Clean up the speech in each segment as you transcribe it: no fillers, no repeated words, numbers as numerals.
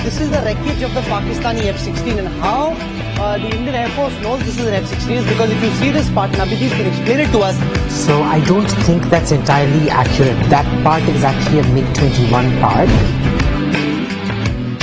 This is the wreckage of the Pakistani F-16, and how the Indian Air Force knows this is an F-16 is because if you see this part, Nabidis can explain it to us. So I don't think that's entirely accurate. That part is actually a MiG-21 part.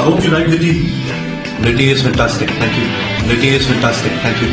hope you like Nidhi. Nidhi is fantastic. Thank you. Nidhi is fantastic. Thank you.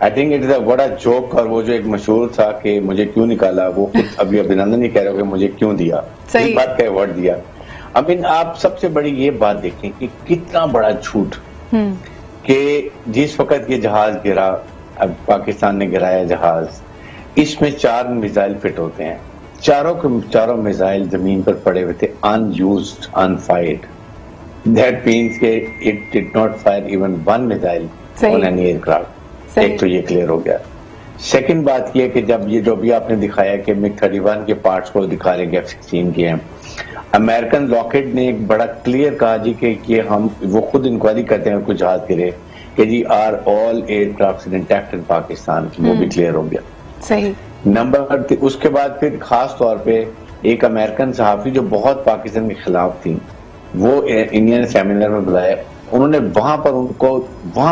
I think it is a بڑا joke. اور وہ جو ایک مشہور تھا کہ مجھے کیوں نکالا, وہ خود ابھی ابھینندن ہی کہہ رہے ہو کہ مجھے کیوں دیا, اس بات کا ایوارڈ دیا. آپ سب سے بڑی یہ بات دیکھیں کہ کتنا بڑا جھوٹ کہ جس وقت یہ جہاز گرا, اب پاکستان نے گرایا جہاز, اس میں 4 میزائل فٹ ہوتے ہیں, چاروں میزائل زمین پر پڑے ہوئے تھے, unused, unfired. That means کہ it did not fire even one missile on an aircraft. ایک تو یہ کلیئر ہو گیا. سیکنڈ بات یہ کہ جب یہ جو بھی آپ نے دکھایا کہ MiG 31 کے پارٹس کو دکھا رہے ہیں F-16 کے ہیں, امریکن لاکہیڈ نے ایک بڑا کلیئر کہا جی کہ ہم وہ خود انکوائری کرتے ہیں کچھ جہاز گرے کہ جی are all aircraft intact in Pakistan, وہ بھی کلیئر ہو گیا. صحیح. نمبر اس کے بعد پھر خاص طور پہ ایک امریکن صحافی جو بہت پاکستان کے خلاف تھی, وہ انڈین سیمینر میں بلایا, انہوں نے وہاں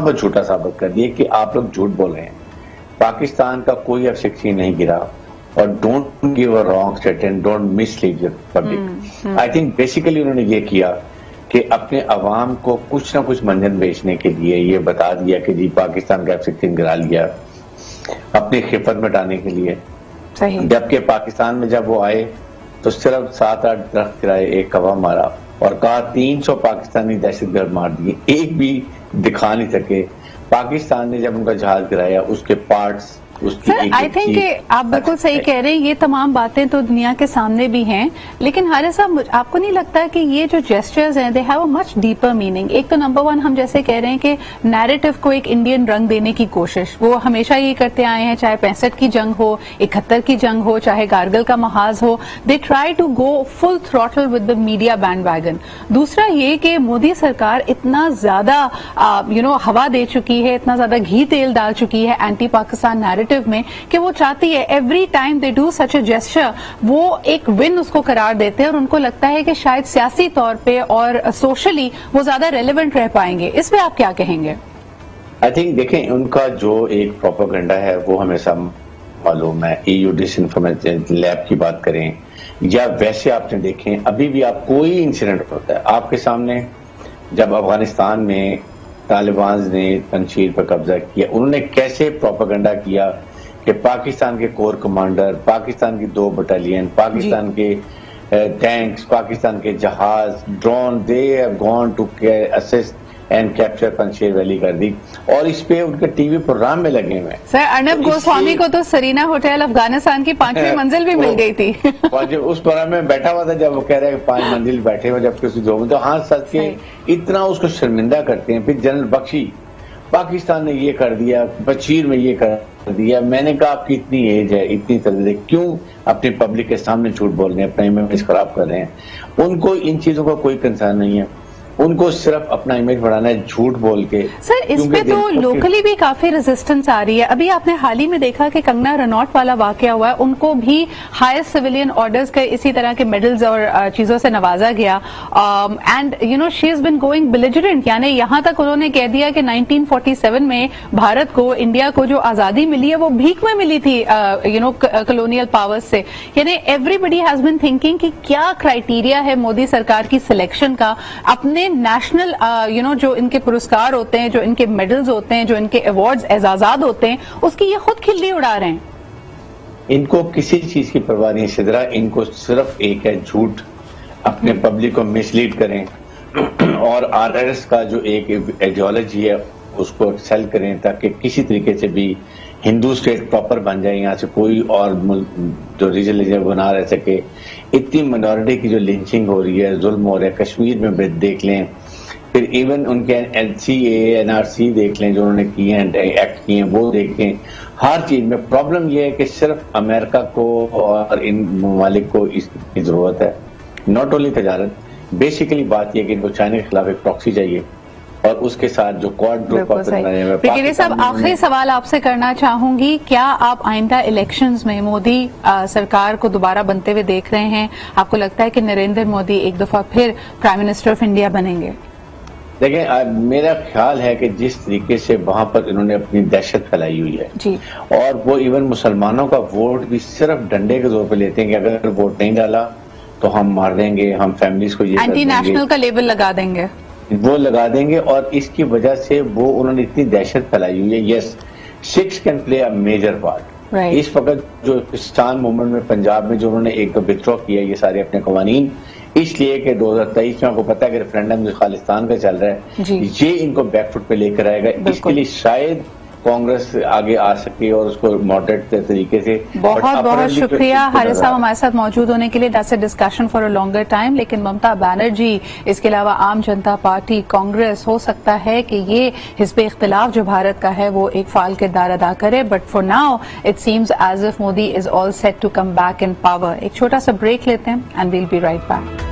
پر جھوٹا ثابت کر دیا کہ آپ لوگ جھوٹ بول رہے ہیں, پاکستان کا کوئی F-16 نہیں گرا, اور don't give a wrong statement, don't miss lead your public. I think basically انہوں نے یہ کیا کہ اپنے عوام کو کچھ نہ کچھ منجن بیچنے کے لیے یہ بتا دیا کہ جی پاکستان کا F-16 گرا لیا, اپنی خفت مٹانے کے لیے. جبکہ پاکستان میں جب وہ آئے تو صرف 7-8 درخت گرائے, ایک کوا مارا, اور کہا 300 پاکستانی دہشت گرد مار دیے, ایک بھی دکھا نہیں سکے. پاکستان نے جب ان کا جہاز گرایا, اس کے پارٹس, سر آئی تھنک کہ آپ بالکل صحیح کہہ رہے ہیں, یہ تمام باتیں تو دنیا کے سامنے بھی ہیں, لیکن حارث صاحب آپ کو نہیں لگتا کہ یہ جو جیسچرز ہیں they have a much deeper meaning? ایک تو نمبر 1 ہم جیسے کہہ رہے ہیں کہ نیریٹو کو ایک انڈین رنگ دینے کی کوشش, وہ ہمیشہ یہ کرتے آئے ہیں, چاہے 65 کی جنگ ہو, 71 کی جنگ ہو, چاہے کارگل کا محاذ ہو, they try to go full throttle with the media bandwagon. دوسرا یہ کہ مودی سرکار اتنا زیادہ ہوا دے چکی ہے, اتنا زیادہ گھی تیل ڈال چکی ہے اینٹی پاکستان نیریٹو میں کہ وہ چاہتی ہے every time they do such a gesture وہ ایک ون اس کو قرار دیتے ہیں, اور ان کو لگتا ہے کہ شاید سیاسی طور پہ اور سوشلی وہ زیادہ ریلیونٹ رہ پائیں گے. اس پہ آپ کیا کہیں گے؟ آئی تھنک دیکھیں ان کا جو ایک پروپیگنڈا ہے وہ ہمیشہ معلوم ہے. EU ڈس انفارمیشن لیب کی بات کریں یا ویسے آپ نے دیکھیں, ابھی بھی آپ کوئی انسیڈنٹ ہوتا ہے آپ کے سامنے, جب افغانستان میں طالبان نے پنجشیر پر قبضہ کیا, انہوں نے کیسے پروپیگنڈا کیا کہ پاکستان کے کور کمانڈر, پاکستان کی 2 بٹالین, پاکستان کے ٹینکس, پاکستان کے جہاز, drone, they have gone to assist and capture Panjshir valley کر دی, اور اس پہ ان کے ٹی وی پروگرام میں لگے ہوئے ہیں. سر ارنب گوسوامی کو تو سرینا ہوٹل افغانستان کی 5ویں منزل بھی مل گئی تھی. اس پروگرام میں بیٹھا ہوا تھا جب وہ کہہ رہے ہیں 5 منزل بیٹھے ہوئے, جبکہ اس 2 تو ہاں سچ کے اتنا اس کو شرمندہ کرتے ہیں. پھر جنرل بخشی, پاکستان نے یہ کر دیا, بشیر میں یہ کر دیا. میں نے کہا آپ کی اتنی ایج ہے, اتنی تجربے, کیوں اپنی پبلک کے سامنے جھوٹ بول رہے ہیں, اپنا امیج خراب کر رہے ہیں؟ ان کو ان چیزوں کا کوئی کنسرن نہیں ہے, ان کو صرف اپنا امیج بڑھانا ہے جھوٹ بول کے. سر اس پہ تو لوکلی بھی کافی ریزسٹنس آ رہی ہے. ابھی آپ نے حال ہی میں دیکھا کہ کنگنا رنوٹ والا واقعہ ہوا ہے, ان کو بھی ہائیسٹ سویلین آرڈرز کے اسی طرح کے میڈلز اور چیزوں سے نوازا گیا, and she has been going belligerent, یعنی یہاں تک انہوں نے کہہ دیا کہ 1947 میں بھارت کو, انڈیا کو جو آزادی ملی ہے وہ بھیک میں ملی تھی کلونیل پاورز سے. یعنی everybody has been thinking کہ کیا کرائیٹیریا ہے مودی سرکار کی سلیکشن کا, اپنے نیشنل جو ان کے پرسکار ہوتے ہیں, جو ان کے میڈلز ہوتے ہیں, جو ان کے ایوارڈز اعزازات ہوتے ہیں, اس کی یہ خود کھلی اڑا رہے ہیں. ان کو کسی چیز کی پرواہ نہیں سدرا, ان کو صرف ایک ہے جھوٹ, اپنے پبلک کو مس لیڈ کریں, اور RRS کا جو ایک ایڈیالوجی ہے اس کو ایکسل کریں تاکہ کسی طریقے سے بھی ہندو اسٹیٹ پراپر بن جائے, یہاں سے کوئی اور جو ریجن بنا رہ سکے. اتنی منورٹی کی جو لنچنگ ہو رہی ہے, ظلم ہو رہا ہے, کشمیر میں دیکھ لیں, پھر ایون ان کے NCA NRC دیکھ لیں جو انہوں نے کیے ہیں, ایکٹ کیے ہیں, وہ دیکھیں. ہر چیز میں پرابلم یہ ہے کہ صرف امریکہ کو اور ان ممالک کو اس کی ضرورت ہے, ناٹ اونلی تجارت. بیسیکلی بات یہ کہ ان کو چائنا کے خلاف ایک پراکسی چاہیے, اور اس کے ساتھ جو کوڈ گروپ فکری صاحب, آخری سوال آپ سے کرنا چاہوں گی, کیا آپ آئندہ الیکشنز میں مودی سرکار کو دوبارہ بنتے ہوئے دیکھ رہے ہیں؟ آپ کو لگتا ہے کہ نریندر مودی ایک دفعہ پھر پرائم منسٹر آف انڈیا بنیں گے؟ دیکھیں میرا خیال ہے کہ جس طریقے سے وہاں پر انہوں نے اپنی دہشت پھیلائی ہوئی ہے جی, اور وہ ایون مسلمانوں کا ووٹ بھی صرف ڈنڈے کے زور پہ لیتے ہیں کہ اگر ووٹ نہیں ڈالا تو ہم مار دیں گے, ہم فیملیز کو یہ اینٹی نیشنل کا لیبل لگا دیں گے, وہ لگا دیں گے. اور اس کی وجہ سے وہ انہوں نے اتنی دہشت پھیلائی ہوئی ہے. یس 6 can play a major part. اس وقت جو کسان موومنٹ میں پنجاب میں جو انہوں نے ایک ودرا کیا یہ سارے اپنے قوانین، اس لیے کہ 2023 میں آپ کو پتا ہے کہ ریفرینڈم جو خالصتان کا چل رہا ہے یہ ان کو بیک فٹ پہ لے کر آئے گا. اس کے لیے شاید کانگریس آگے آ سکے اور اس کو ماڈریٹ طریقے سے. بہت بہت شکریہ حارث صاحب ہمارے ساتھ موجود ہونے کے لیے. That's a discussion for a longer time. لیکن ممتا بنرجی اس کے علاوہ عام جنتا پارٹی کانگریس ہو سکتا ہے کہ یہ حزب اختلاف جو بھارت کا ہے وہ ایک فعال کردار ادا کرے. But for now it seems as if Modi is all set to come back in power. ایک چھوٹا سا بریک لیتے ہیں and we'll be right back.